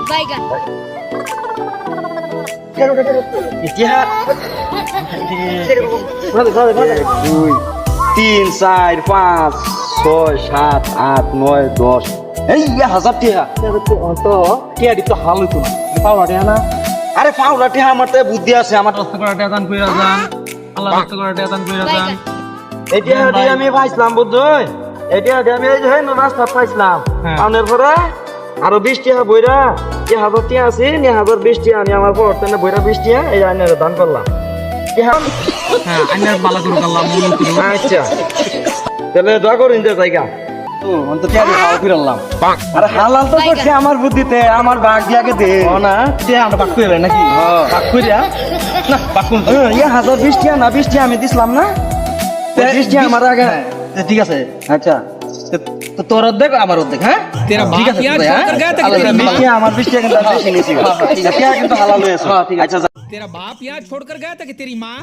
बैगन দুই তিন চার পাঁচ ছয় সাত আট নয় দশ এই 1000 টিহা তো টিয়া দিতে হাল হইতো না পাওয়া টিয়া না আরে পাউলা টিহা আমার তো বুদ্ধি আছে আমার কষ্ট করে টিয়া দান কইরা যান আল্লাহ কষ্ট করে টিয়া দান কইরা যান बैगन এটা দিয়ে আমি পাইছিলাম বুঝছই এটা দিয়ে আমি এই যে রাস্তা পাইছিলাম হ্যাঁ। আনের পরে আরো 20 টিহা বইরা 1000 টিহা আছে 1020 টিহা আমি আমার পর তেনে বইরা 20 টিহা এই আইনের দান করলাম টিহা হ্যাঁ আইনার বালা করে আল্লাহ মন করে আচ্ছা তাহলে দোয়া করুন যে জায়গা অন্ত টিহা দিয়ে খাওয়া ফিরালাম আরে হালাল তো করছে আমার বুদ্ধিতে আমার ভাগ দিয়াকে দে ও না টিয়া আমরা বাক কইরা নাকি বাক কইরা না বাক কোন 1020 টিহা না 20 টিহা আমি দিছিলাম না 20 টিহা আমার আগে ঠিক আছে আচ্ছা তো তোর অর্ধেক আমার অর্ধেক হ্যাঁ तेरा ঠিক बाप আছে यहाँ তো, छोड़ হ্যাঁ? कर गया था कि আল্লাহ तेरी তাআলা माँ টিহা আমার 20 টিহা কিন্তু আমি বেশি নিয়েছি টিহা কিন্তু হালাল হয়েছে আচ্ছা तेरा बाप यहाँ छोड़ कर गया था कि तेरी माँ